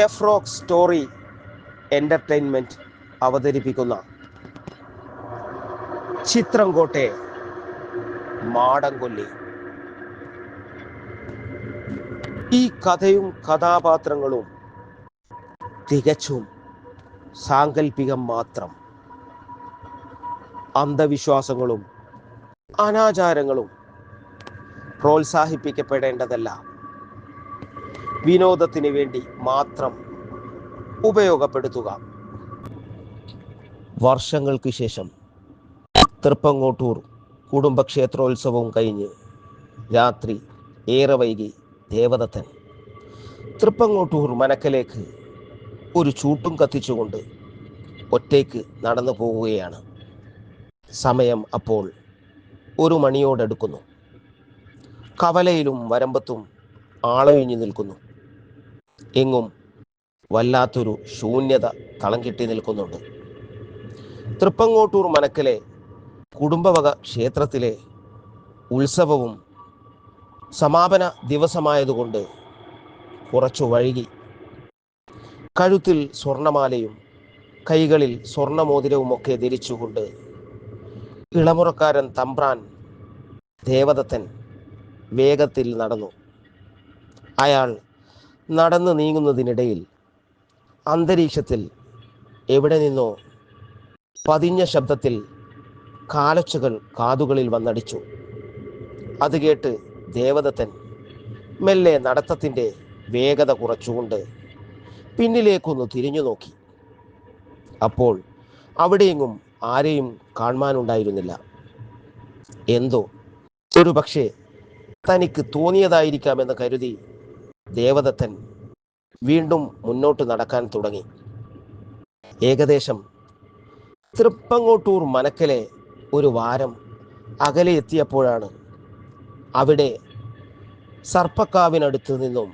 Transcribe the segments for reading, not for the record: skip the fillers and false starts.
A frog story entertainment അവതരിപ്പിക്കുന്ന ചിത്രംകോട്ടെ മാടൻകൊല്ലി. ഈ കഥയും കഥാപാത്രങ്ങളും തികച്ചും സാങ്കല്പികം മാത്രം. അന്ധവിശ്വാസങ്ങളും അനാചാരങ്ങളും പ്രോത്സാഹിപ്പിക്കപ്പെടേണ്ടതല്ല, വിനോദത്തിന് വേണ്ടി മാത്രം ഉപയോഗപ്പെടുത്തുക. വർഷങ്ങൾക്ക് ശേഷം തൃപ്പങ്ങോട്ടൂർ കുടുംബക്ഷേത്രോത്സവവും കഴിഞ്ഞ് രാത്രി ഏറെ വൈകി ദേവദത്തൻ തൃപ്പങ്ങോട്ടൂർ മനക്കലേക്ക് ഒരു ചൂട്ടും കത്തിച്ചുകൊണ്ട് ഒറ്റയ്ക്ക് നടന്നു പോവുകയാണ്. സമയം അപ്പോൾ 1 മണിയോടടുക്കുന്നു. കവലയിലും വരമ്പത്തും ആളൊഴിഞ്ഞു നിൽക്കുന്നു. എങ്ങും വല്ലാത്തൊരു ശൂന്യത തളം കെട്ടി നിൽക്കുന്നുണ്ട്. തൃപ്പങ്ങോട്ടൂർ മനക്കലെ കുടുംബവക ക്ഷേത്രത്തിലെ ഉത്സവവും സമാപന ദിവസമായതുകൊണ്ട് കുറച്ചു വൈകി. കഴുത്തിൽ സ്വർണമാലയും കൈകളിൽ സ്വർണമോതിരവുമൊക്കെ ധരിച്ചുകൊണ്ട് ഇളമുറക്കാരൻ തമ്പ്രാൻ ദേവദത്തൻ വേഗത്തിൽ നടന്നു. അയാൾ നടന്നു നീങ്ങുന്നതിനിടയിൽ അന്തരീക്ഷത്തിൽ എവിടെ നിന്നോ പതിഞ്ഞ ശബ്ദത്തിൽ കാലൊച്ചകൾ കാതുകളിൽ വന്നടിച്ചു. അത് കേട്ട് ദേവദത്തൻ മെല്ലെ നടത്തത്തിൻ്റെ വേഗത കുറച്ചുകൊണ്ട് പിന്നിലേക്കൊന്ന് തിരിഞ്ഞു നോക്കി. അപ്പോൾ അവിടെയെങ്ങും ആരെയും കാണുവാനുണ്ടായിരുന്നില്ല. എന്തോ ഒരു പക്ഷേ തനിക്ക് തോന്നിയതായിരിക്കാമെന്ന് കരുതി ദേവദത്തൻ വീണ്ടും മുന്നോട്ട് നടക്കാൻ തുടങ്ങി. ഏകദേശം തൃപ്പങ്ങോട്ടൂർ മനക്കലെ ഒരു വാരം അകലെ എത്തിയപ്പോഴാണ് അവിടെ സർപ്പക്കാവിനടുത്ത് നിന്നും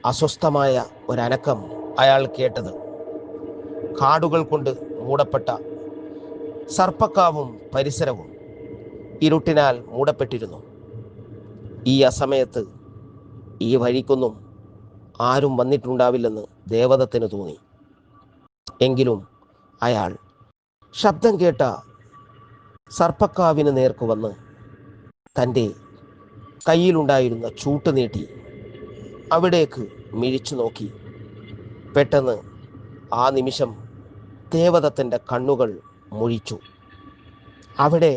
അസ്വസ്ഥമായ ഒരനക്കം അയാൾ കേട്ടത്. കാടുകൾ കൊണ്ട് മൂടപ്പെട്ട സർപ്പക്കാവും പരിസരവും ഇരുട്ടിനാൽ മൂടപ്പെട്ടിരുന്നു. ഈ അസമയത്ത് ഈ വഴിക്കൊന്നും ആരും വന്നിട്ടുണ്ടാവില്ലെന്ന് ദേവദത്തന് തോന്നി. എങ്കിലും അയാൾ ശബ്ദം കേട്ട സർപ്പക്കാവിന് നേർക്ക് വന്ന് തൻ്റെ കയ്യിലുണ്ടായിരുന്ന ചൂട്ട് നീട്ടി അവിടേക്ക് മിഴിച്ചു നോക്കി. പെട്ടെന്ന് ആ നിമിഷം ദേവദത്തൻ്റെ കണ്ണുകൾ മുഴിച്ചു. അവിടെ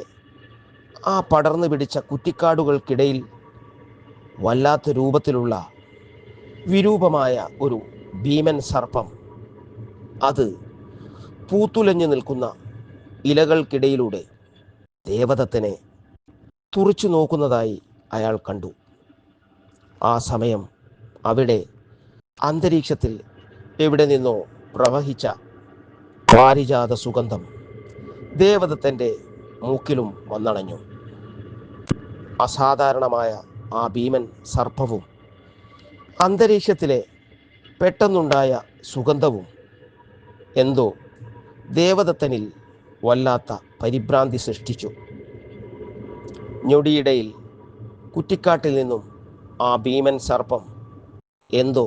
ആ പടർന്നു പിടിച്ച കുറ്റിക്കാടുകൾക്കിടയിൽ വല്ലാത്ത രൂപത്തിലുള്ള വിരൂപമായ ഒരു ഭീമൻ സർപ്പം, അത് പൂത്തുലഞ്ഞു നിൽക്കുന്ന ഇലകൾക്കിടയിലൂടെ ദേവദത്തനെ തുറിച്ചു നോക്കുന്നതായി അയാൾ കണ്ടു. ആ സമയം അവിടെ അന്തരീക്ഷത്തിൽ എവിടെ നിന്നോ പ്രവഹിച്ച പാരിജാത സുഗന്ധം ദേവദത്തൻ്റെ മൂക്കിലും വന്നണഞ്ഞു. അസാധാരണമായ ആ ഭീമൻ സർപ്പവും അന്തരീക്ഷത്തിലെ പെട്ടെന്നുണ്ടായ സുഗന്ധവും എന്തോ ദേവദത്തനിൽ വല്ലാത്ത പരിഭ്രാന്തി സൃഷ്ടിച്ചു. ഞൊടിയിടയിൽ കുറ്റിക്കാട്ടിൽ നിന്നും ആ ഭീമൻ സർപ്പം എന്തോ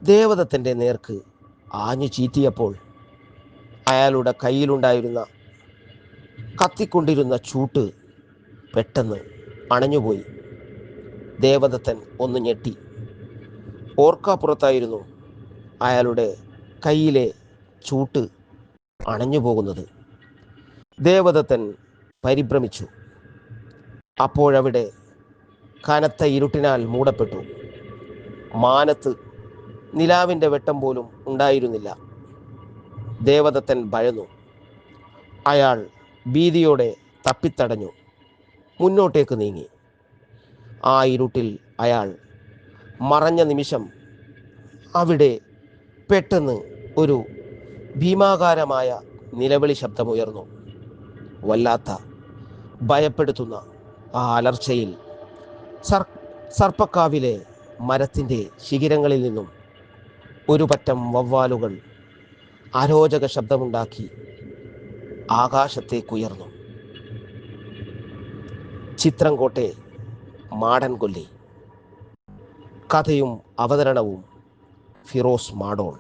ദേവദത്തൻ്റെ നേർക്ക് ആഞ്ഞു ചീറ്റിയപ്പോൾ അയാളുടെ കയ്യിലുണ്ടായിരുന്ന കത്തിക്കൊണ്ടിരുന്ന ചൂട്ട് പെട്ടെന്ന് അണഞ്ഞുപോയി. ദേവദത്തൻ ഒന്ന് ഞെട്ടി. ഓർക്കാപ്പുറത്തായിരുന്നു അയാളുടെ കയ്യിലെ ചൂട്ട് അണഞ്ഞു പോകുന്നത്. ദേവദത്തൻ പരിഭ്രമിച്ചു. അപ്പോഴവിടെ കനത്ത ഇരുട്ടിനാൽ മൂടപ്പെട്ടു. മാനത്ത് നിലാവിൻ്റെ വെട്ടം പോലും ഉണ്ടായിരുന്നില്ല. ദേവദത്തൻ ഭയന്നു. അയാൾ ഭീതിയോടെ തപ്പിത്തടഞ്ഞു മുന്നോട്ടേക്ക് നീങ്ങി. ആ ഇരുട്ടിൽ അയാൾ മറഞ്ഞ നിമിഷം അവിടെ പെട്ടെന്ന് ഒരു ഭീമാകാരമായ നിലവിളി ശബ്ദമുയർന്നു. വല്ലാത്ത ഭയപ്പെടുത്തുന്ന ആ അലർച്ചയിൽ സർപ്പക്കാവിലെ മരത്തിൻ്റെ ശിഖരങ്ങളിൽ നിന്നും ഒരു പറ്റം വവ്വാലുകൾ അരോചക ശബ്ദമുണ്ടാക്കി ആകാശത്തേക്കുയർന്നു. ചിത്രംകോട്ടെ മാടൻകൊല്ലി. കഥയും അവതരണവും ഫിറോസ് മാഡോൾ.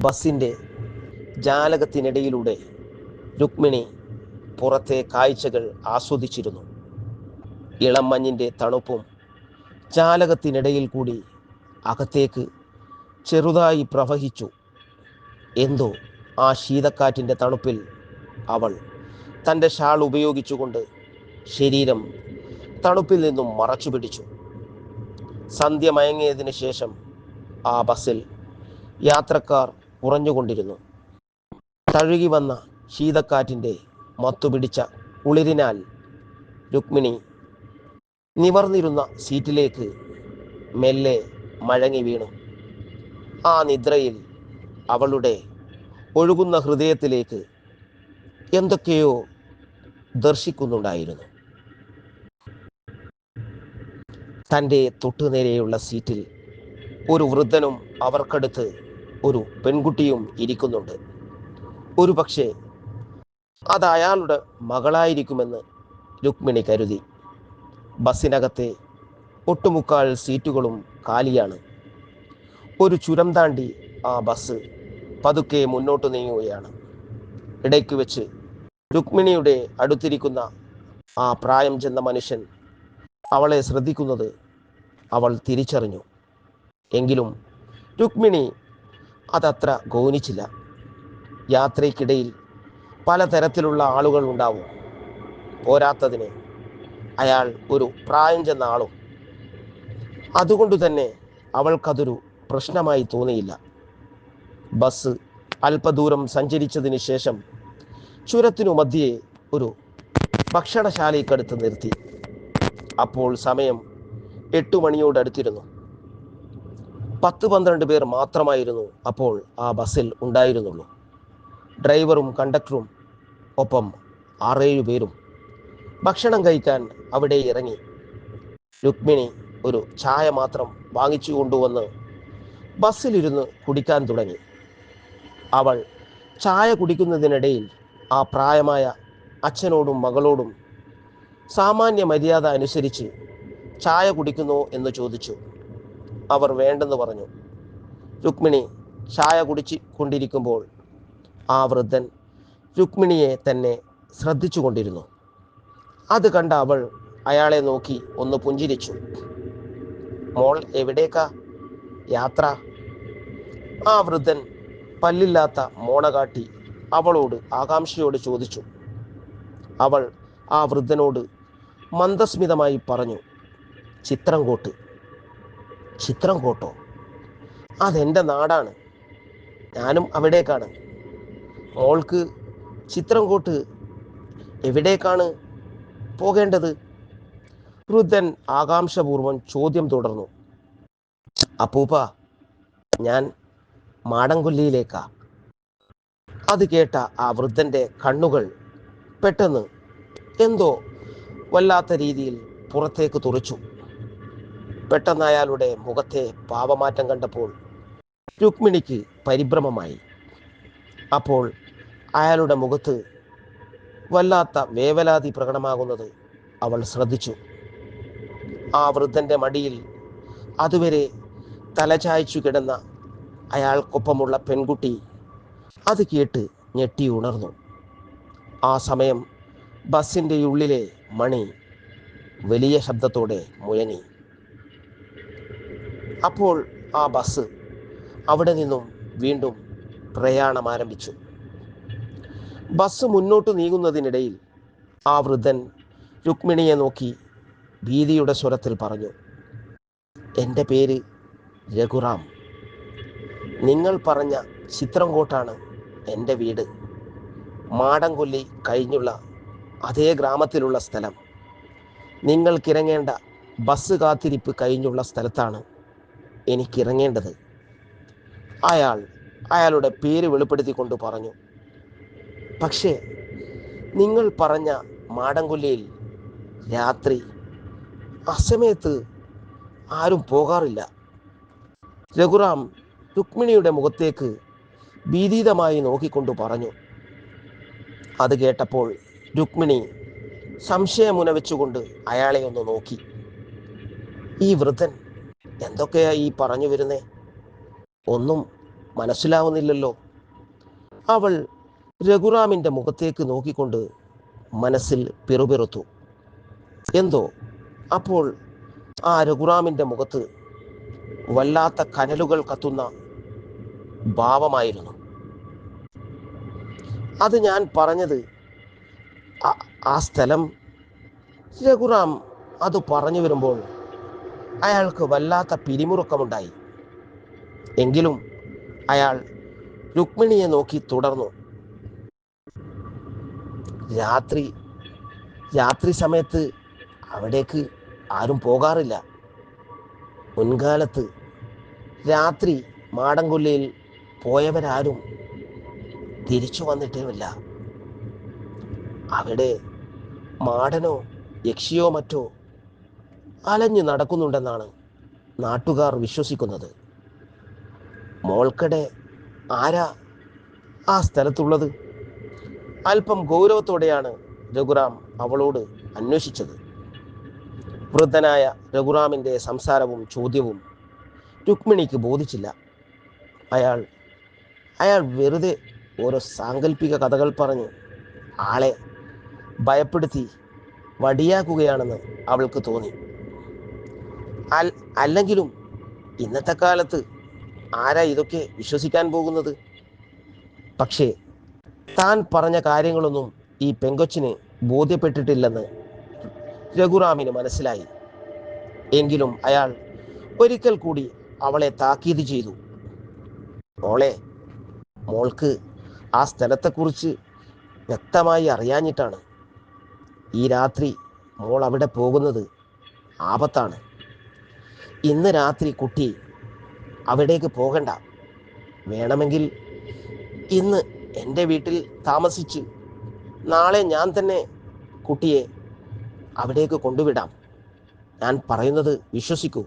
ബസിൻ്റെ ജാലകത്തിനിടയിലൂടെ രുക്മിണി പുറത്തെ കാഴ്ചകൾ ആസ്വദിച്ചിരുന്നു. ഇളം മഞ്ഞിൻ്റെ തണുപ്പും ജാലകത്തിനിടയിൽ കൂടി അകത്തേക്ക് ചെറുതായി പ്രവഹിച്ചു. എന്തോ ആ ശീതക്കാറ്റിൻ്റെ തണുപ്പിൽ അവൾ തൻ്റെ ഷാൾ ഉപയോഗിച്ചുകൊണ്ട് ശരീരം തണുപ്പിൽ നിന്നും മറച്ചു പിടിച്ചു. സന്ധ്യ മയങ്ങിയതിന് ശേഷം ആ ബസ്സിൽ യാത്രക്കാർ കുറഞ്ഞുകൊണ്ടിരുന്നു. തഴുകി വന്ന ശീതക്കാറ്റിൻ്റെ മത്തുപിടിച്ച കുളിരിനാൽ രുക്മിണി നിവർന്നിരുന്ന സീറ്റിലേക്ക് മെല്ലെ മഴങ്ങി വീണു. ആ നിദ്രയിൽ അവളുടെ ഒഴുകുന്ന ഹൃദയത്തിലേക്ക് എന്തൊക്കെയോ ദർശിക്കുന്നുണ്ടായിരുന്നു. തൻ്റെ തൊട്ടുനേരെയുള്ള സീറ്റിൽ ഒരു വൃദ്ധനും അവർക്കടുത്ത് ഒരു പെൺകുട്ടിയും ഇരിക്കുന്നുണ്ട്. ഒരു പക്ഷേ അത് അയാളുടെ മകളായിരിക്കുമെന്ന് രുക്മിണി കരുതി. ബസ്സിനകത്തെ ഒട്ടുമുക്കാൽ സീറ്റുകളും കാലിയാണ്. ഒരു ചുരം താണ്ടി ആ ബസ് പതുക്കെ മുന്നോട്ട് നീങ്ങുകയാണ്. ഇടയ്ക്ക് വെച്ച് രുക്മിണിയുടെ അടുത്തിരിക്കുന്ന ആ പ്രായം ചെന്ന മനുഷ്യൻ അവളെ ശ്രദ്ധിക്കുന്നത് അവൾ തിരിച്ചറിഞ്ഞു. എങ്കിലും രുക്മിണി അതത്ര ഗൗനിച്ചില്ല. യാത്രയ്ക്കിടയിൽ പലതരത്തിലുള്ള ആളുകൾ ഉണ്ടാവും. പോരാത്തതിന് അയാൾ ഒരു പ്രായം ചെന്ന ആളും. അതുകൊണ്ട് തന്നെ അവൾക്കതൊരു പ്രശ്നമായി തോന്നിയില്ല. ബസ് അല്പദൂരം സഞ്ചരിച്ചതിന് ശേഷം ചുരത്തിനു മധ്യേ ഒരു ഭക്ഷണശാലയ്ക്കടുത്ത് നിർത്തി. അപ്പോൾ സമയം 8 മണിയോടടുത്തിരുന്നു. 10-12 പേർ മാത്രമായിരുന്നു അപ്പോൾ ആ ബസ്സിൽ ഉണ്ടായിരുന്നുള്ളൂ. ഡ്രൈവറും കണ്ടക്ടറും ഒപ്പം 6-7 പേരും. ഭക്ഷണം കഴിക്കാൻ അവിടെ ഇറങ്ങി. രുക്മിണി ഒരു ചായ മാത്രം വാങ്ങിച്ചു കൊണ്ടുവന്ന് ബസ്സിലിരുന്ന് കുടിക്കാൻ തുടങ്ങി. അവൾ ചായ കുടിക്കുന്നതിനിടയിൽ ആ പ്രായമായ അച്ഛനോടും മകളോടും സാമാന്യ മര്യാദ അനുസരിച്ച് ചായ കുടിക്കുന്നോ എന്ന് ചോദിച്ചു. അവർ വേണ്ടെന്ന് പറഞ്ഞു. രുക്മിണി ചായ കുടിച്ചു കൊണ്ടിരിക്കുമ്പോൾ ആ വൃദ്ധൻ രുക്മിണിയെ തന്നെ ശ്രദ്ധിച്ചു കൊണ്ടിരുന്നു. അത് കണ്ട അവൾ അയാളെ നോക്കി ഒന്ന് പുഞ്ചിരിച്ചു. മോൾ എവിടേക്കാ യാത്ര? ആ വൃദ്ധൻ പല്ലില്ലാത്ത മോണ കാട്ടി അവളോട് ആകാംക്ഷയോട് ചോദിച്ചു. അവൾ ആ വൃദ്ധനോട് മന്ദസ്മിതമായി പറഞ്ഞു, ചിത്രംകോട്ട്. ചിത്രംകോട്ടോ? അതെൻ്റെ നാടാണ്, ഞാനും അവിടേക്കാണ്. മോൾക്ക് ചിത്രംകോട്ട് എവിടേക്കാണ് പോകേണ്ടത്? വൃദ്ധൻ ആകാംക്ഷപൂർവ്വം ചോദ്യം തുടർന്നു. അപ്പൂപ്പ, ഞാൻ മാടൻകൊല്ലിയിലേക്കാ. അത് കേട്ട ആ വൃദ്ധൻ്റെ കണ്ണുകൾ പെട്ടെന്ന് എന്തോ വല്ലാത്ത രീതിയിൽ പുറത്തേക്ക് തുറച്ചു. പെട്ടെന്ന് അയാളുടെ മുഖത്തെ ഭാവമാറ്റം കണ്ടപ്പോൾ രുക്മിണിക്ക് പരിഭ്രമമായി. അപ്പോൾ അയാളുടെ മുഖത്ത് വല്ലാത്ത വേവലാതി പ്രകടമാകുന്നത് അവൾ ശ്രദ്ധിച്ചു. ആ വൃദ്ധൻ്റെ മടിയിൽ അതുവരെ തലചായ്ച്ചു കിടന്ന അയാൾക്കൊപ്പമുള്ള പെൺകുട്ടി അത് കേട്ട് ഞെട്ടി ഉണർന്നു. ആ സമയം ബസ്സിൻ്റെ ഉള്ളിലെ മണി വലിയ ശബ്ദത്തോടെ മുഴങ്ങി. അപ്പോൾ ആ ബസ് അവിടെ നിന്നും വീണ്ടും പ്രയാണം ആരംഭിച്ചു. ബസ് മുന്നോട്ട് നീങ്ങുന്നതിനിടയിൽ ആ വൃദ്ധൻ രുക്മിണിയെ നോക്കി ഭീതിയുടെ സ്വരത്തിൽ പറഞ്ഞു, എൻ്റെ പേര് രഘുറാം. നിങ്ങൾ പറഞ്ഞ ചിത്രംകോട്ടാണ് എൻ്റെ വീട്. മാടൻകൊല്ലി കഴിഞ്ഞുള്ള അതേ ഗ്രാമത്തിലുള്ള സ്ഥലം. നിങ്ങൾക്കിറങ്ങേണ്ട ബസ് കാത്തിരിപ്പ് കഴിഞ്ഞുള്ള സ്ഥലത്താണ് എനിക്കിറങ്ങേണ്ടത്. അയാളുടെ പേര് വെളിപ്പെടുത്തിക്കൊണ്ട് പറഞ്ഞു. പക്ഷേ നിങ്ങൾ പറഞ്ഞ മാടൻകൊല്ലിയിൽ രാത്രി അസമയത്ത് ആരും പോകാറില്ല. രഘുറാം രുക്മിണിയുടെ മുഖത്തേക്ക് ഭീതിതമായി നോക്കിക്കൊണ്ട് പറഞ്ഞു. അത് കേട്ടപ്പോൾ രുക്മിണി സംശയമുനവെച്ചുകൊണ്ട് അയാളെ ഒന്ന് നോക്കി. ഈ വൃദ്ധൻ എന്തൊക്കെയാ ഈ പറഞ്ഞു വരുന്നേ? ഒന്നും മനസ്സിലാവുന്നില്ലല്ലോ. അവൾ രഘുറാമിൻ്റെ മുഖത്തേക്ക് നോക്കിക്കൊണ്ട് മനസ്സിൽ പിറുപിറുത്തു. എന്തോ അപ്പോൾ ആ രഘുറാമിൻ്റെ മുഖത്ത് വല്ലാത്ത കനലുകൾ കത്തുന്ന ഭാവമായിരുന്നു. അത് ഞാൻ പറഞ്ഞത് ആ സ്ഥലം. രഘുറാം അത് പറഞ്ഞു വരുമ്പോൾ അയാൾക്ക് വല്ലാത്ത പിരിമുറുക്കമുണ്ടായി. എങ്കിലും അയാൾ രുക്മിണിയെ നോക്കി തുടർന്നു. രാത്രി സമയത്ത് അവിടേക്ക് ആരും പോകാറില്ല. മുൻകാലത്ത് രാത്രി മാടൻകൊല്ലിയിൽ പോയവരാരും തിരിച്ചു വന്നിട്ടുമില്ല. അവിടെ മാടനോ യക്ഷിയോ മറ്റോ അലഞ്ഞു നടക്കുന്നുണ്ടെന്നാണ് നാട്ടുകാർ വിശ്വസിക്കുന്നത്. മോൾക്കടെ ആരാ ആ സ്ഥലത്തുള്ളത്? അല്പം ഗൗരവത്തോടെയാണ് രഘുറാം അവളോട് അന്വേഷിച്ചത്. വൃദ്ധനായ രഘുറാമിൻ്റെ സംസാരവും ചോദ്യവും രുക്മിണിക്ക് ബോധിച്ചില്ല. അയാൾ വെറുതെ ഓരോ സാങ്കല്പിക കഥകൾ പറഞ്ഞ് ആളെ ഭയപ്പെടുത്തി വടിയാക്കുകയാണെന്ന് അവൾക്ക് തോന്നി. അല്ലെങ്കിലും ഇന്നത്തെ കാലത്ത് ആരാ ഇതൊക്കെ വിശ്വസിക്കാൻ പോകുന്നത്? പക്ഷേ താൻ പറഞ്ഞ കാര്യങ്ങളൊന്നും ഈ പെങ്കൊച്ചിന് ബോധ്യപ്പെട്ടിട്ടില്ലെന്ന് രഘുറാമിന് മനസ്സിലായി. എങ്കിലും അയാൾ ഒരിക്കൽ കൂടി അവളെ താക്കീത് ചെയ്തു. മോൾക്ക് ആ സ്ഥലത്തെക്കുറിച്ച് വ്യക്തമായി അറിയാഞ്ഞിട്ടാണ്. ഈ രാത്രി മോൾ അവിടെ പോകുന്നത് ആപത്താണ്. ഇന്ന് രാത്രി കുട്ടി അവിടേക്ക് പോകണ്ട. വേണമെങ്കിൽ ഇന്ന് എൻ്റെ വീട്ടിൽ താമസിച്ച് നാളെ ഞാൻ തന്നെ കുട്ടിയെ അവിടേക്ക് കൊണ്ടുവിടാം. ഞാൻ പറയുന്നത് വിശ്വസിക്കൂ.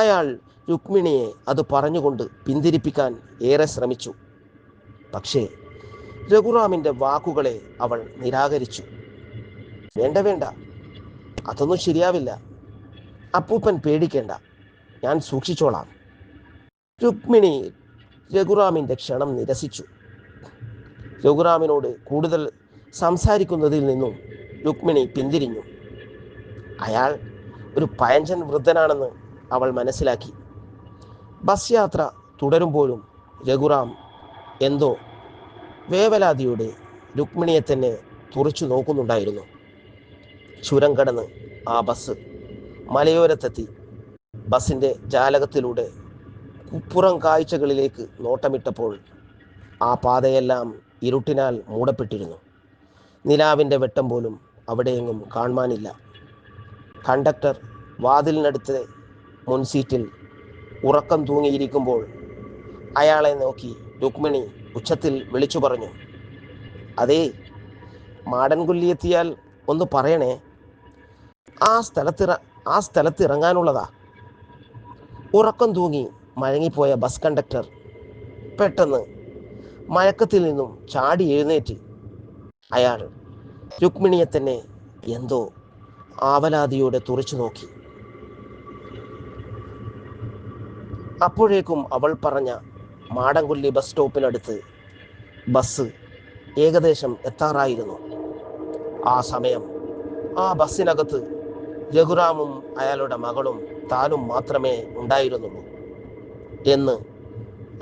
അയാൾ രുക്മിണിയെ അത് പറഞ്ഞുകൊണ്ട് പിന്തിരിപ്പിക്കാൻ ഏറെ ശ്രമിച്ചു. പക്ഷേ രഘുറാമിൻ്റെ വാക്കുകളെ അവൾ നിരാകരിച്ചു. വേണ്ട, അതൊന്നും ശരിയാവില്ല. അപ്പൂപ്പൻ പേടിക്കേണ്ട, ഞാൻ സൂക്ഷിച്ചോളാം. രുക്മിണി രഘുറാമിൻ്റെ ക്ഷണം നിരസിച്ചു. രഘുറാമിനോട് കൂടുതൽ സംസാരിക്കുന്നതിൽ നിന്നും രുക്മിണി പിന്തിരിഞ്ഞു. അയാൾ ഒരു പഴഞ്ചൻ വൃദ്ധനാണെന്ന് അവൾ മനസ്സിലാക്കി. ബസ് യാത്ര തുടരുമ്പോഴും രഘുറാം എന്തോ വേവലാതിയോടെ രുക്മിണിയെ തന്നെ തുറച്ചു നോക്കുന്നുണ്ടായിരുന്നു. ചുരം കടന്ന് ആ ബസ് മലയോരത്തെത്തി. ബസിൻ്റെ ജാലകത്തിലൂടെ പുറം കാഴ്ചകളിലേക്ക് നോട്ടമിട്ടപ്പോൾ ആ പാതയെല്ലാം ഇരുട്ടിനാൽ മൂടപ്പെട്ടിരുന്നു. നിലാവിൻ്റെ വെട്ടം പോലും അവിടെയെങ്ങും കാണുവാനില്ല. കണ്ടക്ടർ വാതിലിനടുത്ത് മുൻസീറ്റിൽ ഉറക്കം തൂങ്ങിയിരിക്കുമ്പോൾ അയാളെ നോക്കി രുക്മിണി ഉച്ചത്തിൽ വിളിച്ചു പറഞ്ഞു, അതേ, മാടൻകൊല്ലി എത്തിയാൽ ഒന്ന് പറയണേ. ആ സ്ഥലത്ത് ഇറങ്ങാനുള്ളതാ. ഉറക്കം തൂങ്ങി മയങ്ങിപ്പോയ ബസ് കണ്ടക്ടർ പെട്ടെന്ന് മയക്കത്തിൽ നിന്നും ചാടി എഴുന്നേറ്റ്. അയാൾ രുക്മിണിയെ തന്നെ എന്തോ ആവലാതിയോടെ തുറച്ചു നോക്കി. അപ്പോഴേക്കും അവൾ പറഞ്ഞ മാടൻകൊല്ലി ബസ് സ്റ്റോപ്പിനടുത്ത് ബസ് ഏകദേശം എത്താറായിരുന്നു. ആ സമയം ആ ബസ്സിനകത്ത് രഘുറാമും അയാളുടെ മകളും താനും മാത്രമേ ഉണ്ടായിരുന്നുള്ളൂ എന്ന്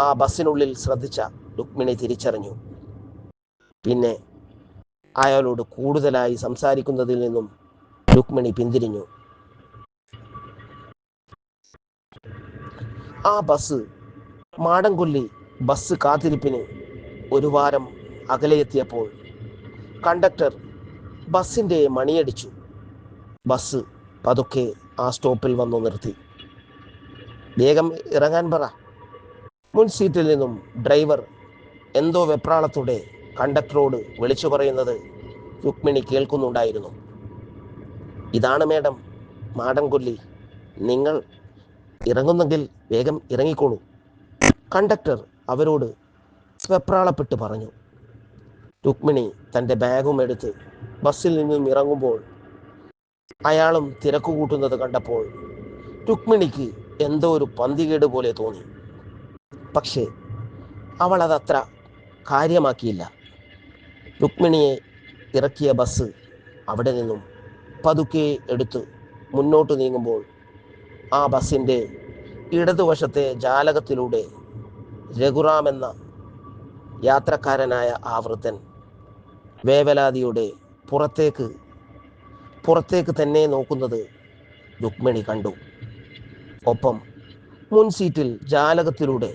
ആ ബസ്സിനുള്ളിൽ ശ്രദ്ധിച്ച രുക്മിണി തിരിച്ചറിഞ്ഞു. പിന്നെ അയാളോട് കൂടുതലായി സംസാരിക്കുന്നതിൽ നിന്നും രുക്മിണി പിന്തിരിഞ്ഞു. ആ ബസ് മാടൻകൊല്ലി ബസ് കാത്തിരിപ്പിന് ഒരു വാരം അകലെയെത്തിയപ്പോൾ കണ്ടക്ടർ ബസ്സിൻ്റെ മണിയടിച്ചു. ബസ് പതുക്കെ ആ സ്റ്റോപ്പിൽ വന്നു നിർത്തി. വേഗം ഇറങ്ങാൻ പറ. മുൻ സീറ്റിൽ നിന്നും ഡ്രൈവർ എന്തോ വെപ്രാളത്തോടെ കണ്ടക്ടറോട് വിളിച്ചു പറയുന്നത് രുക്മിണി കേൾക്കുന്നുണ്ടായിരുന്നു. ഇതാണ് മേഡം മാടൻകൊല്ലി, നിങ്ങൾ ഇറങ്ങുന്നെങ്കിൽ വേഗം ഇറങ്ങിക്കോളൂ, കണ്ടക്ടർ അവരോട് വെപ്രാളപ്പെട്ട് പറഞ്ഞു. രുക്മിണി തൻ്റെ ബാഗും എടുത്ത് ബസ്സിൽ നിന്നും ഇറങ്ങുമ്പോൾ അയാളും തിരക്കുകൂട്ടുന്നത് കണ്ടപ്പോൾ രുക്മിണിക്ക് എന്തോ ഒരു പന്തികേട് പോലെ തോന്നി. പക്ഷേ അവൾ അതത്ര കാര്യമാക്കിയില്ല. രുക്മിണിയെ ഇറക്കിയ ബസ് അവിടെ നിന്നും പതുക്കെ എടുത്ത് മുന്നോട്ട് നീങ്ങുമ്പോൾ ആ ബസ്സിൻ്റെ ഇടതുവശത്തെ ജാലകത്തിലൂടെ രഘുറാം എന്ന യാത്രക്കാരനായ ആ വൃദ്ധൻ വേവലാതിയുടെ പുറത്തേക്ക് തന്നെ നോക്കുന്നത് രുക്മിണി കണ്ടു. ഒപ്പം മുൻ സീറ്റിൽ ജാലകത്തിലൂടെ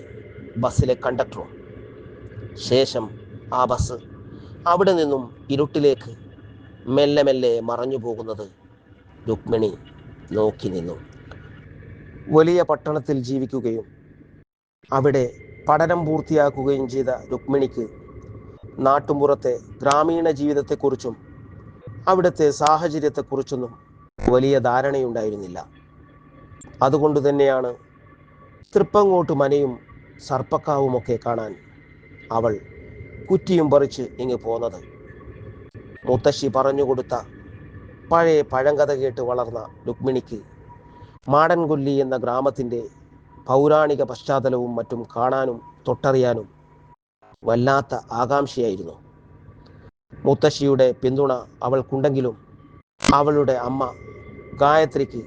ബസ്സിലെ കണ്ടക്ടറും. ശേഷം ആ ബസ് അവിടെ നിന്നും ഇരുട്ടിലേക്ക് മെല്ലെ മെല്ലെ മറഞ്ഞു പോകുന്നത് രുക്മിണി നോക്കി നിന്നു. വലിയ പട്ടണത്തിൽ ജീവിക്കുകയും അവിടെ പഠനം പൂർത്തിയാക്കുകയും ചെയ്ത രുക്മിണിക്ക് നാട്ടുമ്പുറത്തെ ഗ്രാമീണ ജീവിതത്തെക്കുറിച്ചും അവിടുത്തെ സാഹചര്യത്തെക്കുറിച്ചൊന്നും വലിയ ധാരണയുണ്ടായിരുന്നില്ല. അതുകൊണ്ട് തന്നെയാണ് തൃപ്പങ്ങോട്ട് മനയും സർപ്പക്കാവുമൊക്കെ കാണാൻ അവൾ കുറ്റിയും പറിച്ച് ഇങ്ങ് പോന്നത്. മുത്തശ്ശി പറഞ്ഞുകൊടുത്ത പഴയ പഴങ്കഥ കേട്ട് വളർന്ന രുക്മിണിക്ക് മാടൻകൊല്ലി എന്ന ഗ്രാമത്തിൻ്റെ പൗരാണിക പശ്ചാത്തലവും മറ്റും കാണാനും തൊട്ടറിയാനും വല്ലാത്ത ആകാംക്ഷയായിരുന്നു. മുത്തശ്ശിയുടെ പിന്തുണ അവൾക്കുണ്ടെങ്കിലും അവളുടെ അമ്മ ഗായത്രിക്ക്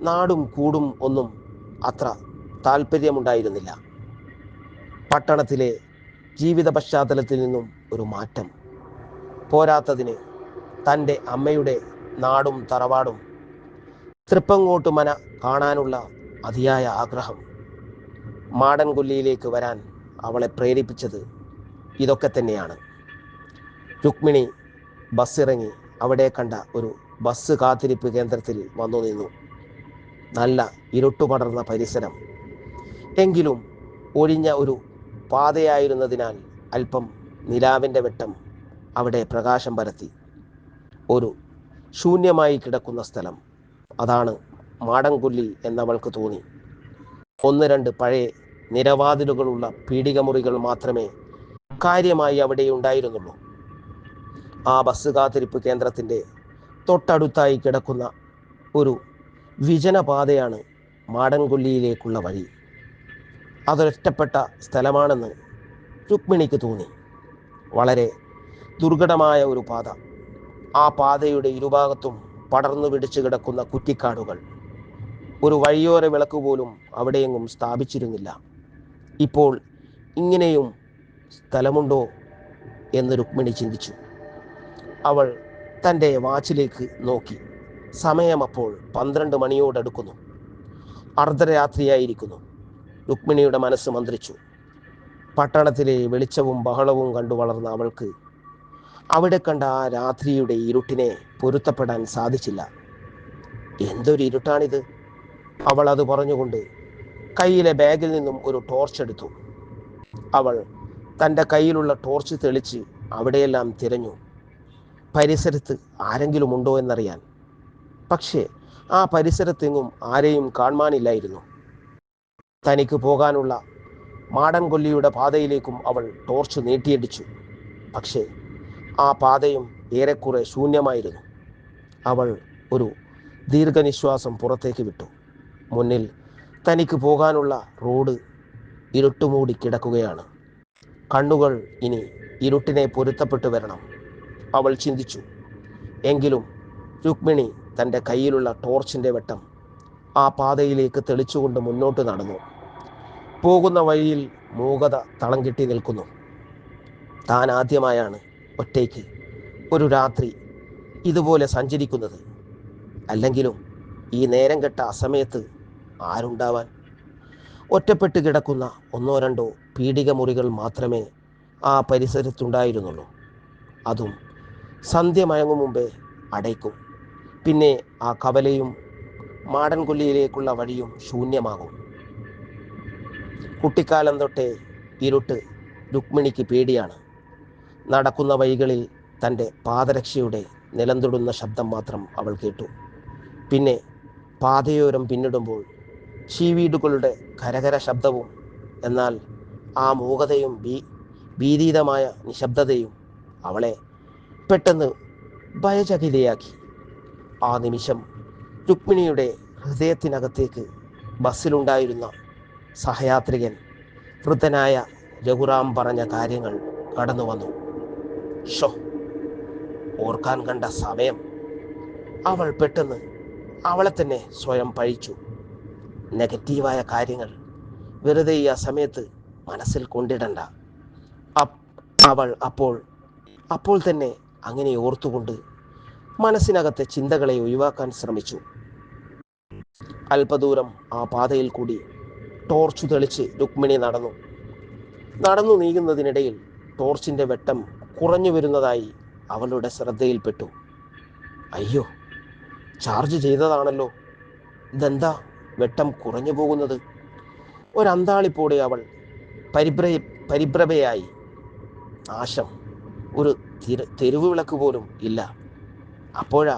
നാടും കൂടും ഒന്നും അത്ര താല്പര്യമുണ്ടായിരുന്നില്ല. പട്ടണത്തിലെ ജീവിത പശ്ചാത്തലത്തിൽ നിന്നും ഒരു മാറ്റം, പോരാത്തതിന് തൻ്റെ അമ്മയുടെ നാടും തറവാടും തൃപ്പങ്ങോട്ട് മന കാണാനുള്ള അതിയായ ആഗ്രഹം. മാടൻകൊല്ലിയിലേക്ക് വരാൻ അവളെ പ്രേരിപ്പിച്ചത് ഇതൊക്കെ തന്നെയാണ്. രുക്മിണി ബസ്സിറങ്ങി അവിടെ കണ്ട ഒരു ബസ് കാത്തിരിപ്പ് കേന്ദ്രത്തിൽ വന്നു നിന്നു. നല്ല ഇരുട്ടുപടർന്ന പരിസരം, എങ്കിലും ഒഴിഞ്ഞ ഒരു പാതയായിരുന്നതിനാൽ അല്പം നിലാവിൻ്റെ വെട്ടം അവിടെ പ്രകാശം പരത്തി. ഒരു ശൂന്യമായി കിടക്കുന്ന സ്ഥലം, അതാണ് മാടൻകൊല്ലി എന്നവൾക്ക് തോന്നി. ഒന്ന് രണ്ട് പഴയ നിരവാതിലുകളുള്ള പീഡികമുറികൾ മാത്രമേ കാര്യമായി അവിടെ ഉണ്ടായിരുന്നുള്ളൂ. ആ ബസ് കാത്തിരിപ്പ് കേന്ദ്രത്തിൻ്റെ തൊട്ടടുത്തായി കിടക്കുന്ന ഒരു വിജനപാതയാണ് മാടൻകൊല്ലിയിലേക്കുള്ള വഴി. അതൊരൊറ്റപ്പെട്ട സ്ഥലമാണെന്ന് രുക്മിണിക്ക് തോന്നി. വളരെ ദുർഘടമായ ഒരു പാത. ആ പാതയുടെ ഇരുഭാഗത്തും പടർന്നു പിടിച്ചു കിടക്കുന്ന കുറ്റിക്കാടുകൾ. ഒരു വഴിയോര വിളക്ക് പോലും അവിടെയെങ്ങും സ്ഥാപിച്ചിരുന്നില്ല. ഇപ്പോൾ ഇങ്ങനെയും സ്ഥലമുണ്ടോ എന്ന് രുക്മിണി ചിന്തിച്ചു. അവൾ തൻ്റെ വാച്ചിലേക്ക് നോക്കി. സമയം അപ്പോൾ 12 മണിയോടടുക്കുന്നു. അർദ്ധരാത്രിയായിരിക്കുന്നു. രുക്മിണിയുടെ മനസ്സ് മന്ത്രിച്ചു. പട്ടണത്തിലെ വെളിച്ചവും ബഹളവും കണ്ടു വളർന്ന അവൾക്ക് അവിടെ കണ്ട ആ രാത്രിയുടെ ഇരുട്ടിനെ പൊരുത്തപ്പെടാൻ സാധിച്ചില്ല. എന്തൊരു ഇരുട്ടാണിത്, അവൾ അത് പറഞ്ഞുകൊണ്ട് കയ്യിലെ ബാഗിൽ നിന്നും ഒരു ടോർച്ച് എടുത്തു. അവൾ തൻ്റെ കയ്യിലുള്ള ടോർച്ച് തെളിച്ച് അവിടെയെല്ലാം തിരഞ്ഞു, പരിസരത്ത് ആരെങ്കിലും ഉണ്ടോ എന്നറിയാൻ. പക്ഷേ ആ പരിസരത്തെങ്ങും ആരെയും കാണാനില്ലായിരുന്നു. തനിക്ക് പോകാനുള്ള മാടൻകൊല്ലിയുടെ പാതയിലേക്കും അവൾ ടോർച്ച് നീട്ടിയടിച്ചു. പക്ഷേ ആ പാതയും ഏറെക്കുറെ ശൂന്യമായിരുന്നു. അവൾ ഒരു ദീർഘനിശ്വാസം പുറത്തേക്ക് വിട്ടു. മുന്നിൽ തനിക്ക് പോകാനുള്ള റോഡ് ഇരുട്ടുമൂടി കിടക്കുകയാണ്. കണ്ണുകൾ ഇനി ഇരുട്ടിനെ പൊരുത്തപ്പെട്ടു വരണം, അവൾ ചിന്തിച്ചു. എങ്കിലും രുക്മിണി തൻ്റെ കയ്യിലുള്ള ടോർച്ചിൻ്റെ വെട്ടം ആ പാതയിലേക്ക് തെളിച്ചുകൊണ്ട് മുന്നോട്ട് നടന്നു. പോകുന്ന വഴിയിൽ മൂകത തളം കെട്ടി നിൽക്കുന്നു. താൻ ആദ്യമായാണ് ഒറ്റയ്ക്ക് ഒരു രാത്രി ഇതുപോലെ സഞ്ചരിക്കുന്നത്. അല്ലെങ്കിലും ഈ നേരം കെട്ട അസമയത്ത് ആരുണ്ടാവാൻ? ഒറ്റപ്പെട്ട് കിടക്കുന്ന ഒന്നോ രണ്ടോ പീഡിക മുറികൾ മാത്രമേ ആ പരിസരത്തുണ്ടായിരുന്നുള്ളൂ. അതും സന്ധ്യ മയങ്ങും മുമ്പേ അടയ്ക്കും. പിന്നെ ആ കവലയും മാടൻകൊല്ലിയിലേക്കുള്ള വഴിയും ശൂന്യമാകും. കുട്ടിക്കാലം തൊട്ടേ ഇരുട്ട് രുക്മിണിക്ക് പേടിയാണ്. നടക്കുന്ന വഴികളിൽ തൻ്റെ പാദരക്ഷയുടെ നിലംതൊടുന്ന ശബ്ദം മാത്രം അവൾ കേട്ടു. പിന്നെ പാതയോരം പിന്നിടുമ്പോൾ ചീവീടുകളുടെ കരകര ശബ്ദവും. എന്നാൽ ആ മൂകതയും ഭീതിതമായ നിശബ്ദതയും അവളെ പെട്ടെന്ന് ഭയചകിതയാക്കി. ആ നിമിഷം രുക്മിണിയുടെ ഹൃദയത്തിനകത്തേക്ക് ബസ്സിലുണ്ടായിരുന്ന സഹയാത്രികൻ വൃദ്ധനായ രഘുറാം പറഞ്ഞ കാര്യങ്ങൾ കടന്നു വന്നു. ഷോ, ഓർക്കാൻ കണ്ട സമയം. അവൾ പെട്ടെന്ന് അവളെ തന്നെ സ്വയം പഴിച്ചു. നെഗറ്റീവായ കാര്യങ്ങൾ വെറുതെ ഈ ആ സമയത്ത് മനസ്സിൽ കൊണ്ടിടണ്ട. അവൾ അപ്പോൾ തന്നെ അങ്ങനെ ഓർത്തുകൊണ്ട് മനസ്സിനകത്തെ ചിന്തകളെ ഒഴിവാക്കാൻ ശ്രമിച്ചു. അല്പദൂരം ആ പാതയിൽ കൂടി ടോർച്ച് തെളിച്ച് രുക്മിണി നടന്നു നീങ്ങുന്നതിനിടയിൽ ടോർച്ചിന്റെ വെട്ടം കുറഞ്ഞു വരുന്നതായി അവളുടെ ശ്രദ്ധയിൽപ്പെട്ടു. അയ്യോ, ചാർജ് ചെയ്തതാണല്ലോ, ഇതെന്താ വെട്ടം കുറഞ്ഞു പോകുന്നത്? ഒരന്താളിപ്പോടെ അവൾ പരിഭ്രമയായി. നാശം, ഒരു തെരുവ് വിളക്ക് പോലും ഇല്ല. അപ്പോഴാ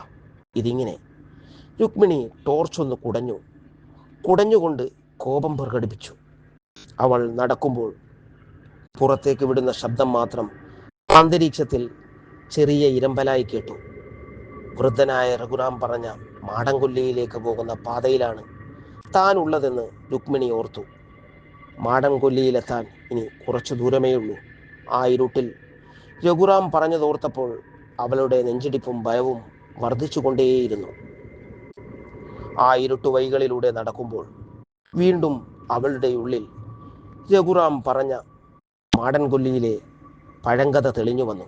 ഇതിങ്ങനെ. രുക്മിണി ടോർച്ചൊന്ന് കുടഞ്ഞുകൊണ്ട് കോപം പ്രകടിപ്പിച്ചു. അവൾ നടക്കുമ്പോൾ പുറത്തേക്ക് വിടുന്ന ശബ്ദം മാത്രം അന്തരീക്ഷത്തിൽ ചെറിയ ഇരമ്പലായി കേട്ടു. വൃദ്ധനായ രഘുറാം പറഞ്ഞ മാടൻകൊല്ലിയിലേക്ക് പോകുന്ന പാതയിലാണ് താൻ ഉള്ളതെന്ന് രുക്മിണി ഓർത്തു. മാടൻകൊല്ലിയിലെത്താൻ ഇനി കുറച്ചു ദൂരമേയുള്ളൂ. ആ ഇരുട്ടിൽ രഘുറാം പറഞ്ഞതോർത്തപ്പോൾ അവളുടെ നെഞ്ചിടിപ്പും ഭയവും വർദ്ധിച്ചുകൊണ്ടേയിരുന്നു. ആ ഇരുട്ടുവഴികളിലൂടെ നടക്കുമ്പോൾ വീണ്ടും അവളുടെ ഉള്ളിൽ രഘുറാം പറഞ്ഞ മാടൻകൊല്ലിയിലെ പഴങ്കഥ തെളിഞ്ഞു വന്നു.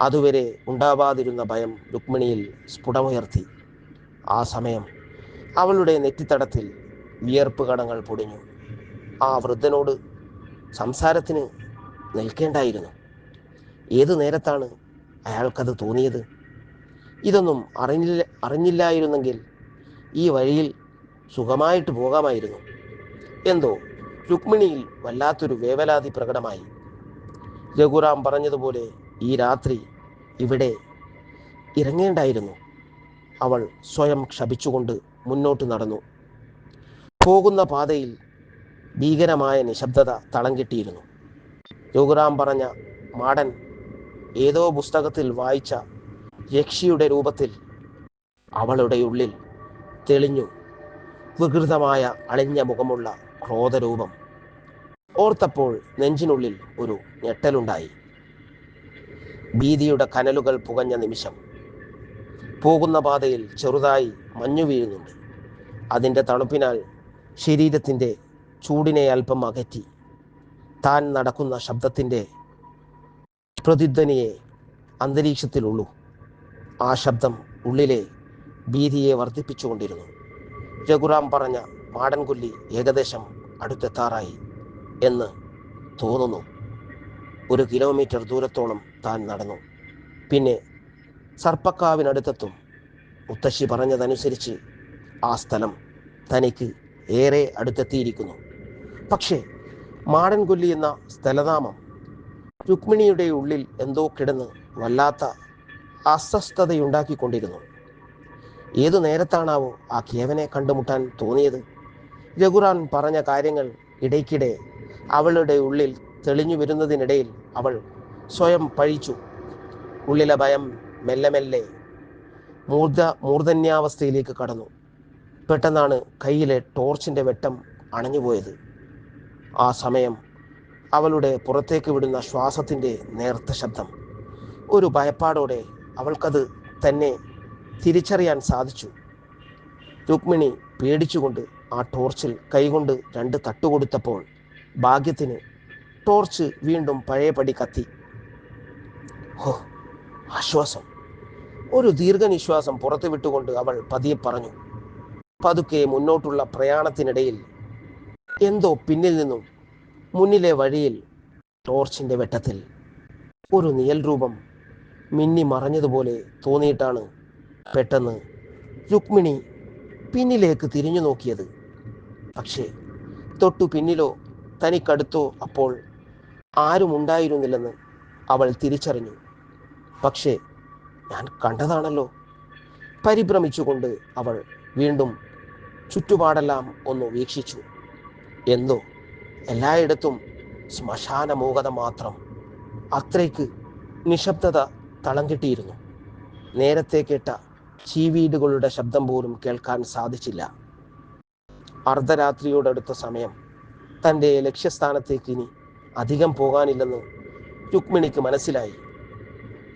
അതുവരെ ഉണ്ടാവാതിരുന്ന ഭയം രുക്മിണിയിൽ സ്ഫുടമുയർത്തി. ആ സമയം അവളുടെ നെറ്റിത്തടത്തിൽ വിയർപ്പ് കണങ്ങൾ പൊടിഞ്ഞു. ആ വൃദ്ധനോട് സംസാരത്തിന് നിൽക്കേണ്ടായിരുന്നു. ഏതു നേരത്താണ് അയാൾക്കത് തോന്നിയത്? ഇതൊന്നും അറിഞ്ഞില്ലായിരുന്നെങ്കിൽ ഈ വഴിയിൽ സുഖമായിട്ട് പോകാമായിരുന്നു. എന്തോ രുക്മിണിയിൽ വല്ലാത്തൊരു വേവലാതി പ്രകടമായി. രഘുറാം പറഞ്ഞതുപോലെ ഈ രാത്രി ഇവിടെ ഇറങ്ങേണ്ടായിരുന്നു. അവൾ സ്വയം ക്ഷപിച്ചുകൊണ്ട് മുന്നോട്ട് നടന്നു. പോകുന്ന പാതയിൽ ഭീകരമായ നിശബ്ദത തളം കെട്ടിയിരുന്നു. രഘുറാം പറഞ്ഞ മാടൻ ഏതോ പുസ്തകത്തിൽ വായിച്ച യക്ഷിയുടെ രൂപത്തിൽ അവളുടെ ഉള്ളിൽ തെളിഞ്ഞു. വികൃതമായ അളിഞ്ഞ മുഖമുള്ള ക്രോധരൂപം ഓർത്തപ്പോൾ നെഞ്ചിനുള്ളിൽ ഒരു ഞെട്ടലുണ്ടായി. ഭീതിയുടെ കനലുകൾ പുകഞ്ഞ നിമിഷം. പോകുന്ന പാതയിൽ ചെറുതായി മഞ്ഞു വീഴുന്നുണ്ട്. അതിൻ്റെ തണുപ്പിനാൽ ശരീരത്തിൻ്റെ ചൂടിനെ അല്പം അകറ്റി. താൻ നടക്കുന്ന ശബ്ദത്തിൻ്റെ പ്രതിധ്വനിയെ അന്തരീക്ഷത്തിലുള്ളൂ. ആ ശബ്ദം ഉള്ളിലെ ഭീതിയെ വർദ്ധിപ്പിച്ചുകൊണ്ടിരുന്നു. രഘുറാം പറഞ്ഞ മാടൻകൊല്ലി ഏകദേശം അടുത്തെത്താറായി എന്ന് തോന്നുന്നു. 1 കിലോമീറ്റർ ദൂരത്തോളം താൻ നടന്നു. പിന്നെ സർപ്പക്കാവിനടുത്തെത്തും. മുത്തശ്ശി പറഞ്ഞതനുസരിച്ച് ആ സ്ഥലം തനിക്ക് ഏറെ അടുത്തെത്തിയിരിക്കുന്നു. പക്ഷേ മാടൻകൊല്ലി എന്ന സ്ഥലനാമം രുക്മിണിയുടെ ഉള്ളിൽ എന്തോ കിടന്ന് വല്ലാത്ത അസ്വസ്ഥതയുണ്ടാക്കിക്കൊണ്ടിരുന്നു. ഏതു നേരത്താണാവോ ആ കേവനെ കണ്ടുമുട്ടാൻ തോന്നിയത്? രഘുറാം പറഞ്ഞ കാര്യങ്ങൾ ഇടയ്ക്കിടെ അവളുടെ ഉള്ളിൽ തെളിഞ്ഞു വരുന്നതിനിടയിൽ അവൾ സ്വയം പഴിച്ചു. ഉള്ളിലെ ഭയം മെല്ലെ മെല്ലെ മൂർധന്യാവസ്ഥയിലേക്ക് കടന്നു. പെട്ടെന്നാണ് കയ്യിലെ ടോർച്ചിൻ്റെ വെട്ടം അണഞ്ഞുപോയത്. ആ സമയം അവളുടെ പുറത്തേക്ക് വിടുന്ന ശ്വാസത്തിൻ്റെ നേർത്ത ശബ്ദം. ഒരു ഭയപ്പാടോടെ അവൾക്കത് തന്നെ തിരിച്ചറിയാൻ സാധിച്ചു. രുക്മിണി പേടിച്ചുകൊണ്ട് ആ ടോർച്ചിൽ കൈകൊണ്ട് 2 തട്ടുകൊടുത്തപ്പോൾ ഭാഗ്യത്തിന് ടോർച്ച് വീണ്ടും പഴയപടി കത്തി. ഹോ, ആശ്വാസം! ഒരു ദീർഘനിശ്വാസം പുറത്തു വിട്ടുകൊണ്ട് അവൾ പതിയെ പറഞ്ഞു. പതുക്കെ മുന്നോട്ടുള്ള പ്രയാണത്തിനിടയിൽ എന്തോ പിന്നിൽ നിന്നും മുന്നിലെ വഴിയിൽ ടോർച്ചിൻ്റെ വെട്ടത്തിൽ ഒരു നിഴൽ രൂപം മിന്നി മറഞ്ഞതുപോലെ തോന്നിയിട്ടാണ് പെട്ടെന്ന് രുക്മിണി പിന്നിലേക്ക് തിരിഞ്ഞു നോക്കിയത്. പക്ഷേ തൊട്ടു പിന്നിലോ തനിക്കടുത്തോ അപ്പോൾ ആരും ഉണ്ടായിരുന്നില്ലെന്ന് അവൾ തിരിച്ചറിഞ്ഞു. പക്ഷേ ഞാൻ കണ്ടതാണല്ലോ. പരിഭ്രമിച്ചുകൊണ്ട് അവൾ വീണ്ടും ചുറ്റുപാടെല്ലാം ഒന്ന് വീക്ഷിച്ചു. എന്തോ എല്ലായിടത്തും ശ്മശാന മൂകത മാത്രം. അത്രയ്ക്ക് നിശബ്ദത തളം കെട്ടിയിരുന്നു. നേരത്തെ കേട്ട ചീവീടുകളുടെ ശബ്ദം പോലും കേൾക്കാൻ സാധിച്ചില്ല. അർദ്ധരാത്രിയോടടുത്ത സമയം. തൻ്റെ ലക്ഷ്യസ്ഥാനത്തേക്ക് ഇനി അധികം പോകാനില്ലെന്ന് രുക്മിണിക്ക് മനസ്സിലായി.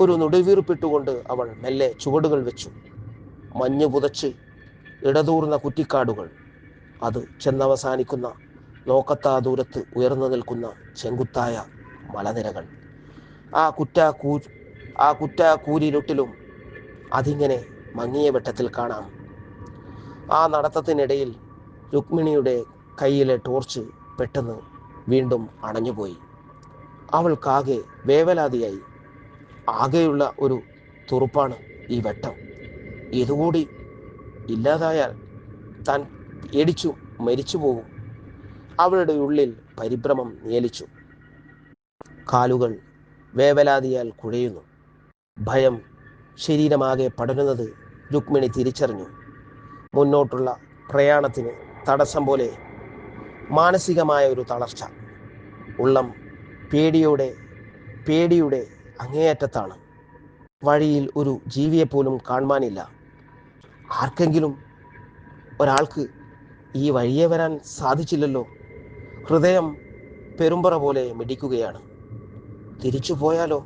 ഒരു നെടുവീർപ്പിട്ടുകൊണ്ട് അവൾ മെല്ലെ ചുവടുകൾ വെച്ചു. മഞ്ഞു പുതച്ച് ഇടതൂർന്ന കുറ്റിക്കാടുകൾ, അത് ചെന്നവസാനിക്കുന്ന നോക്കത്താ ദൂരത്ത് ഉയർന്നു നിൽക്കുന്ന ചെങ്കുത്തായ മലനിരകൾ. ആ കുറ്റാക്കൂരിരുട്ടിലും അതിങ്ങനെ മങ്ങിയ വെട്ടത്തിൽ കാണാം. ആ നടത്തത്തിനിടയിൽ രുക്മിണിയുടെ കയ്യിലെ ടോർച്ച് പെട്ടെന്ന് വീണ്ടും അണഞ്ഞുപോയി. അവൾക്കാകെ വേവലാതിയായി. ആകെയുള്ള ഒരു തുറുപ്പാണ് ഈ വെട്ടം. ഇതുകൂടി ഇല്ലാതായാൽ താൻ പേടിച്ചു മരിച്ചു പോകും. അവളുടെ ഉള്ളിൽ പരിഭ്രമം നിയലിച്ചു. കാലുകൾ വേവലാതിയാൽ കുഴയുന്നു. ഭയം ശരീരമാകെ പടരുന്നത് രുക്മിണി തിരിച്ചറിഞ്ഞു. മുന്നോട്ടുള്ള പ്രയാണത്തിന് തടസ്സം പോലെ മാനസികമായ ഒരു തളർച്ച. ഉള്ളം പേടിയുടെ അങ്ങേയറ്റത്താണ്. വഴിയിൽ ഒരു ജീവിയെപ്പോലും കാണുവാനില്ല. ആർക്കെങ്കിലും ഒരാൾക്ക് ഈ വഴിയെ വരാൻ സാധിച്ചില്ലല്ലോ. ഹൃദയം പെരുമ്പറ പോലെ മിടിക്കുകയാണ്. തിരിച്ചു പോയാലോ?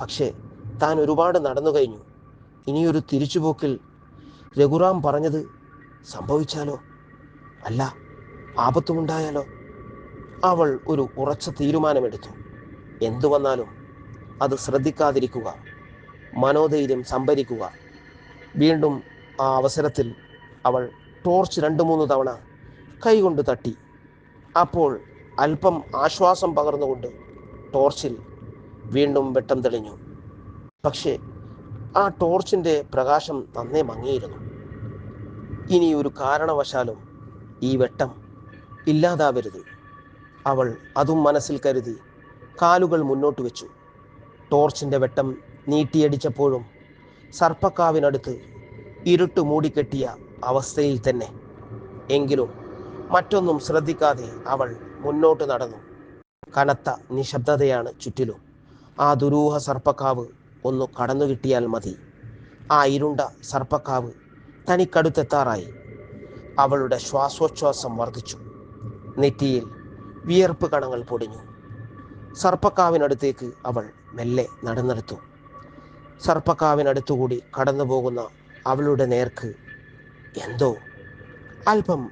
പക്ഷേ താൻ ഒരുപാട് നടന്നു കഴിഞ്ഞു. ഇനിയൊരു തിരിച്ചുപോക്കിൽ രഘുറാം പറഞ്ഞത് സംഭവിച്ചാലോ? അല്ല, ആപത്തുമുണ്ടായാലോ? അവൾ ഒരു ഉറച്ച തീരുമാനമെടുത്തു. എന്തു വന്നാലും അത് ശ്രദ്ധിക്കാതിരിക്കുക, മനോധൈര്യം സംഭരിക്കുക. വീണ്ടും ആ അവസരത്തിൽ അവൾ ടോർച്ച് 2-3 തവണ കൈകൊണ്ട് തട്ടി. അപ്പോൾ അല്പം ആശ്വാസം പകർന്നുകൊണ്ട് ടോർച്ചിൽ വീണ്ടും വെട്ടം തെളിഞ്ഞു. പക്ഷേ ആ ടോർച്ചിൻ്റെ പ്രകാശം നന്നേ മങ്ങിയിരുന്നു. ഇനി ഒരു കാരണവശാലും ഈ വെട്ടം ഇല്ലാതാവരുത്. അവൾ അതും മനസ്സിൽ കരുതി കാലുകൾ മുന്നോട്ട് വെച്ചു. ടോർച്ചിൻ്റെ വെട്ടം നീട്ടിയടിച്ചപ്പോഴും സർപ്പക്കാവിനടുത്ത് ഇരുട്ട് മൂടിക്കെട്ടിയ അവസ്ഥയിൽ തന്നെ. എങ്കിലും മറ്റൊന്നും ശ്രദ്ധിക്കാതെ അവൾ മുന്നോട്ട് നടന്നു. കനത്ത നിശബ്ദതയാണ് ചുറ്റിലും. ആ ദുരൂഹ സർപ്പക്കാവ് ഒന്ന് കടന്നു കിട്ടിയാൽ മതി. ആ ഇരുണ്ട സർപ്പക്കാവ് തനിക്കടുത്തെത്താറായി. അവളുടെ ശ്വാസോച്ഛ്വാസം വർദ്ധിച്ചു. നെറ്റിയിൽ വിയർപ്പ് കണങ്ങൾ പൊടിഞ്ഞു. സർപ്പക്കാവിനടുത്തേക്ക് അവൾ മെല്ലെ നടന്നെടുത്തു. സർപ്പക്കാവിനടുത്തുകൂടി കടന്നു പോകുന്ന അവളുടെ നേർക്ക് എന്തോ അല്പം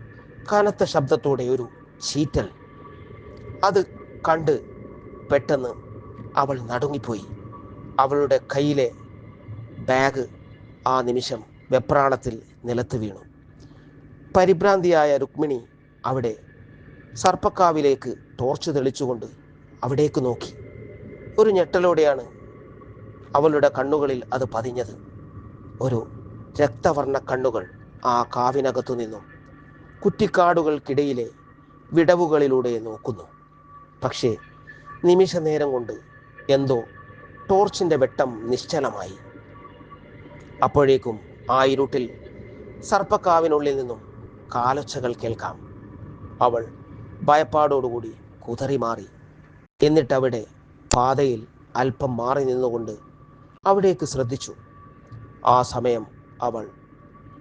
കനത്ത ശബ്ദത്തോടെ ഒരു ചീറ്റൽ. അത് കണ്ട് പെട്ടെന്ന് അവൾ നടുങ്ങിപ്പോയി. അവളുടെ കയ്യിലെ ബാഗ് ആ നിമിഷം വെപ്രാളത്തിൽ നിലത്ത് വീണു. പരിഭ്രാന്തിയായ രുക്മിണി അവിടെ സർപ്പക്കാവിലേക്ക് ടോർച്ച് തെളിച്ചുകൊണ്ട് അവിടേക്ക് നോക്കി. ഒരു ഞെട്ടലോടെയാണ് അവളുടെ കണ്ണുകളിൽ അത് പതിഞ്ഞത്. ഒരു രക്തവർണ്ണ കണ്ണുകൾ ആ കാവിനകത്തു നിന്നും കുറ്റിക്കാടുകൾക്കിടയിലെ വിടവുകളിലൂടെ നോക്കുന്നു. പക്ഷേ നിമിഷ നേരം കൊണ്ട് എന്തോ ടോർച്ചിൻ്റെ വെട്ടം നിശ്ചലമായി. അപ്പോഴേക്കും ആ ഇരുട്ടിൽ സർപ്പക്കാവിനുള്ളിൽ നിന്നും കാലൊച്ചകൾ കേൾക്കാം. അവൾ ഭയപ്പാടോടുകൂടി കുതറി മാറി. എന്നിട്ടവിടെ പാതയിൽ അല്പം മാറി നിന്നുകൊണ്ട് അവിടേക്ക് ശ്രദ്ധിച്ചു. ആ സമയം അവൾ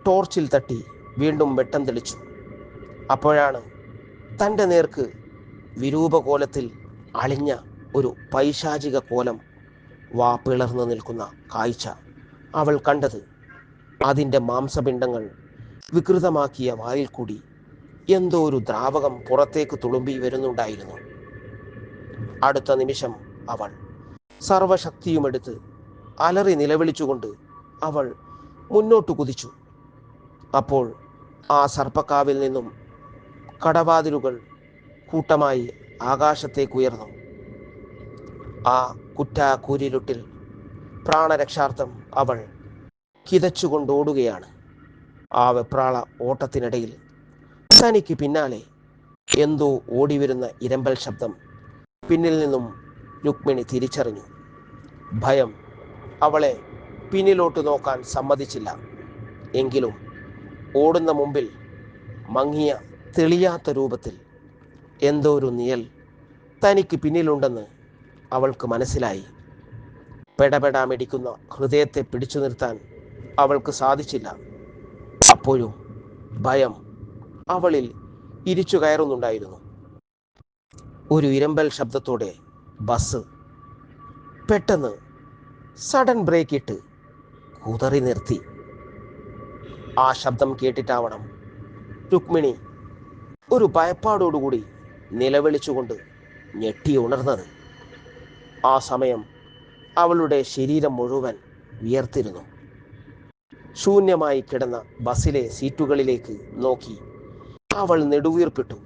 ടോർച്ചിൽ തട്ടി വീണ്ടും വെട്ടം തെളിച്ചു. അപ്പോഴാണ് തൻ്റെ നേർക്ക് വിരൂപകോലത്തിൽ അളിഞ്ഞ ഒരു പൈശാചിക കോലം പിളർന്നു നിൽക്കുന്ന കാഴ്ച അവൾ കണ്ടത്. അതിൻ്റെ മാംസപിണ്ഡങ്ങൾ വികൃതമാക്കിയ വായിൽ കൂടി എന്തോ ഒരു ദ്രാവകം പുറത്തേക്ക് തുളുമ്പി വരുന്നുണ്ടായിരുന്നു. അടുത്ത നിമിഷം അവൾ സർവശക്തിയുമെടുത്ത് അലറി നിലവിളിച്ചുകൊണ്ട് അവൾ മുന്നോട്ട് കുതിച്ചു. അപ്പോൾ ആ സർപ്പക്കാവിൽ നിന്നും കടവാതിലുകൾ കൂട്ടമായി ആകാശത്തേക്കുയർന്നു. ആ കുറ്റാക്കൂരിരുട്ടിൽ പ്രാണരക്ഷാർത്ഥം അവൾ കിതച്ചുകൊണ്ടോടുകയാണ്. ആ വെപ്രാള ഓട്ടത്തിനിടയിൽ തനിക്ക് പിന്നാലെ എന്തോ ഓടിവരുന്ന ഇരമ്പൽ ശബ്ദം പിന്നിൽ നിന്നും രുക്മിണി തിരിച്ചറിഞ്ഞു. ഭയം അവളെ പിന്നിലോട്ട് നോക്കാൻ സമ്മതിച്ചില്ല. എങ്കിലും ഓടുന്ന മുമ്പിൽ മങ്ങിയ തെളിയാത്ത രൂപത്തിൽ എന്തോ ഒരു നിഴൽ തനിക്ക് പിന്നിലുണ്ടെന്ന് അവൾക്ക് മനസ്സിലായി. പെടപെടാമിടിക്കുന്ന ഹൃദയത്തെ പിടിച്ചു നിർത്താൻ അവൾക്ക് സാധിച്ചില്ല. അപ്പോഴും ഭയം അവളിൽ ഇരിച്ചു കയറുന്നുണ്ടായിരുന്നു. ഒരു ഇരമ്പൽ ശബ്ദത്തോടെ ബസ് പെട്ടെന്ന് സഡൻ ബ്രേക്ക് ഇട്ട് കുതറി നിർത്തി. ആ ശബ്ദം കേട്ടിട്ടാവണം രുക്മിണി ഒരു ഭയപ്പാടോടുകൂടി നിലവിളിച്ചുകൊണ്ട് ഞെട്ടി ഉണർന്നത്. ആ സമയം അവളുടെ ശരീരം മുഴുവൻ വിയർത്തിരുന്നു. ശൂന്യമായി കിടന്ന ബസ്സിലെ സീറ്റുകളിലേക്ക് നോക്കി അവൾ നെടുവീർപ്പിട്ടു.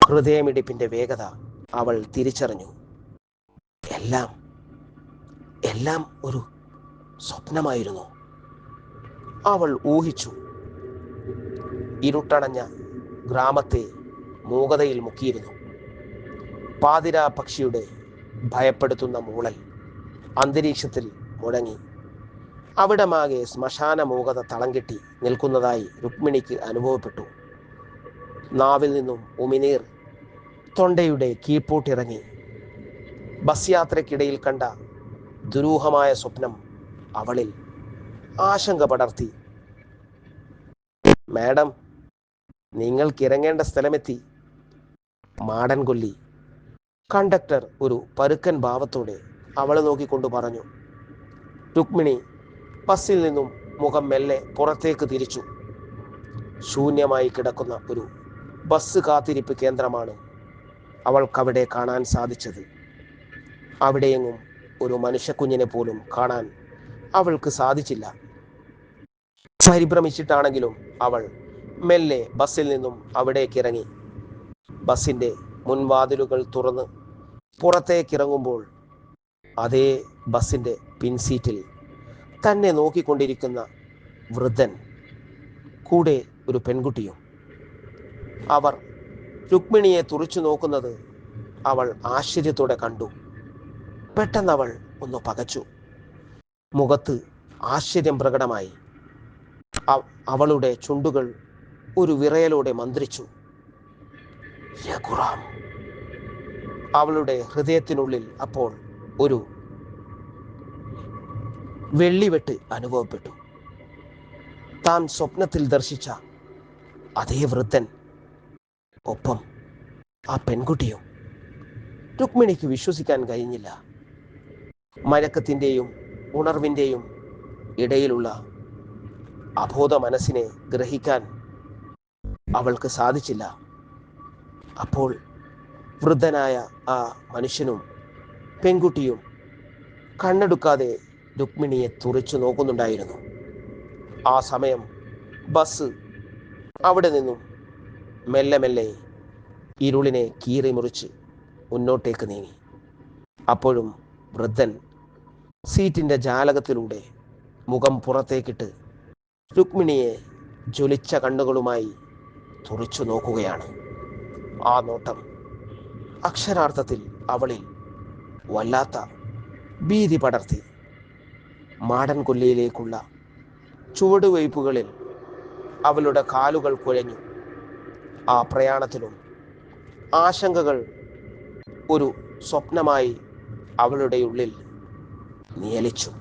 ഹൃദയമിടിപ്പിന്റെ വേഗത അവൾ തിരിച്ചറിഞ്ഞു. എല്ലാം എല്ലാം ഒരു സ്വപ്നമായിരുന്നു. അവൾ ഊഹിച്ചു. ഇരുട്ടടഞ്ഞ ഗ്രാമത്തെ മൂകതയിൽ മുക്കിയിരുന്നു. പാതിരാ പക്ഷിയുടെ ഭയപ്പെടുത്തുന്ന മൂളൽ അന്തരീക്ഷത്തിൽ മുഴങ്ങി. അവിടമാകെ ശ്മശാന മൂകത തളം കെട്ടി നിൽക്കുന്നതായി രുക്മിണിക്ക് അനുഭവപ്പെട്ടു. നാവിൽ നിന്നും ഉമിനീർ തൊണ്ടയുടെ കീഴ്പോട്ടിറങ്ങി. ബസ് യാത്രയ്ക്കിടയിൽ കണ്ട ദുരൂഹമായ സ്വപ്നം അവളിൽ ആശങ്ക പടർത്തി. മാഡം, നിങ്ങൾക്കിറങ്ങേണ്ട സ്ഥലമെത്തി. മാടൻ കൊല്ലി. കണ്ടക്ടർ ഒരു പരുക്കൻ ഭാവത്തോടെ അവളെ നോക്കിക്കൊണ്ട് പറഞ്ഞു. രുക്മിണി ബസ്സിൽ നിന്നും മുഖം മെല്ലെ പുറത്തേക്ക് തിരിച്ചു. ശൂന്യമായി കിടക്കുന്ന ഒരു ബസ് കാത്തിരിപ്പ് കേന്ദ്രമാണ് അവൾക്കവിടെ കാണാൻ സാധിച്ചത്. അവിടെയെങ്ങും ഒരു മനുഷ്യക്കുഞ്ഞിനെ പോലും കാണാൻ അവൾക്ക് സാധിച്ചില്ല. പരിഭ്രമിച്ചിട്ടാണെങ്കിലും അവൾ മെല്ലെ ബസ്സിൽ നിന്നും അവിടേക്കിറങ്ങി. ബസ്സിന്റെ മുൻവാതിലുകൾ തുറന്ന് പുറത്തേക്കിറങ്ങുമ്പോൾ അതേ ബസ്സിന്റെ പിൻസീറ്റിൽ തന്നെ നോക്കിക്കൊണ്ടിരിക്കുന്ന വൃദ്ധൻ, കൂടെ ഒരു പെൺകുട്ടിയും. അവർ രുക്മിണിയെ തുറിച്ചു നോക്കുന്നത് അവൾ ആശ്ചര്യത്തോടെ കണ്ടു. പെട്ടെന്ന് അവൾ ഒന്ന് പകച്ചു. മുഖത്ത് ആശ്ചര്യം പ്രകടമായി. അവളുടെ ചുണ്ടുകൾ ഒരു വിറയലോടെ മന്ത്രിച്ചു. രഘുറാം. അവളുടെ ഹൃദയത്തിനുള്ളിൽ അപ്പോൾ ഒരു വെള്ളിവെട്ട് അനുഭവപ്പെട്ടു. താൻ സ്വപ്നത്തിൽ ദർശിച്ച അതേ വൃദ്ധൻ, ഒപ്പം ആ പെൺകുട്ടിയും. രുക്മിണിക്ക് വിശ്വസിക്കാൻ കഴിഞ്ഞില്ല. മയക്കത്തിൻ്റെയും ഉണർവിൻ്റെയും ഇടയിലുള്ള അബോധ മനസ്സിനെ ഗ്രഹിക്കാൻ അവൾക്ക് സാധിച്ചില്ല. അപ്പോൾ വൃദ്ധനായ ആ മനുഷ്യനും പെൺകുട്ടിയും കണ്ണെടുക്കാതെ രുക്മിണിയെ തുറിച്ചു നോക്കുന്നുണ്ടായിരുന്നു. ആ സമയം ബസ് അവിടെ നിന്നും മെല്ലെ മെല്ലെ ഇരുളിനെ കീറി മുറിച്ച് മുന്നോട്ടേക്ക് നീങ്ങി. അപ്പോഴും വൃദ്ധൻ സീറ്റിൻ്റെ ജാലകത്തിലൂടെ മുഖം പുറത്തേക്കിട്ട് രുക്മിണിയെ ജ്വലിച്ച കണ്ണുകളുമായി തുറിച്ചു നോക്കുകയാണ്. ആ നോട്ടം അക്ഷരാർത്ഥത്തിൽ അവളിൽ വല്ലാത്ത ഭീതി പടർത്തി. മാടൻ കൊല്ലിയിലേക്കുള്ള ചുവടുവയ്പ്പുകളിൽ അവളുടെ കാലുകൾ കുഴഞ്ഞു. ആ പ്രയാണത്തിലും ആശങ്കകൾ ഒരു സ്വപ്നമായി അവളുടെ ഉള്ളിൽ നിയലിച്ചു.